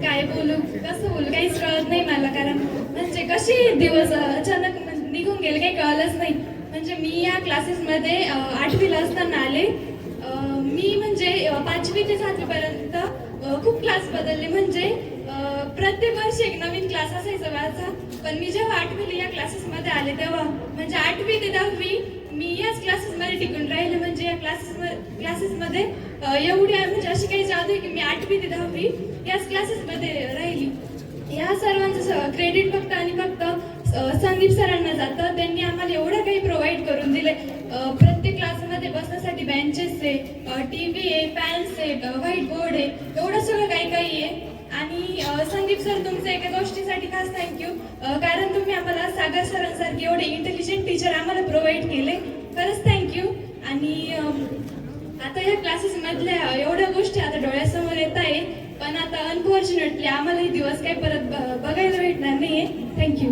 काय बोलू कसं बोलू काहीच कळत नाही मला. कारण म्हणजे कसे दिवस अचानक निघून गेले काही कळलंच नाही. म्हणजे मी या क्लासेसमध्ये 8वीला असताना आले. मी म्हणजे 5वी ते 7वीपर्यंत खूप क्लास बदलले. म्हणजे प्रत्येक वर्षी एक नवीन क्लास असायचा माझा. पण मी जेव्हा 8वीला या क्लासेसमध्ये आले तेव्हा म्हणजे 8वी ते 10वी मी याच क्लासेसमध्ये टिकून राहिले. म्हणजे या क्लासेसमध्ये एवढी म्हणजे अशी काही जादू आहे की मी 8वी ते 10वी याच क्लासेसमध्ये राहिली. या सर्वांचं क्रेडिट फक्त आणि फक्त संदीप सरांना जातं. त्यांनी आम्हाला एवढं काही प्रोव्हाइड करून दिले. प्रत्येक क्लासमध्ये बसण्यासाठी बेंचेस आहे, TV आहे, फॅन्स आहे, व्हाईट बोर्ड आहे, एवढं सगळं काही काही आहे. आणि संदीप सर तुमचं एका गोष्टीसाठी खास थँक्यू. कारण तुम्ही आम्हाला सागर सरांसारखे एवढे इंटेलिजंट टीचर आम्हाला प्रोव्हाइड केले. खरंच थँक्यू. आणि आता या क्लासेसमधल्या एवढ्या गोष्टी आता डोळ्यासमोर येत आहे. पण आता अनफॉर्च्युनेटली आम्हाला हे दिवस काही परत बघायला भेटणार नाहीये. थँक्यू.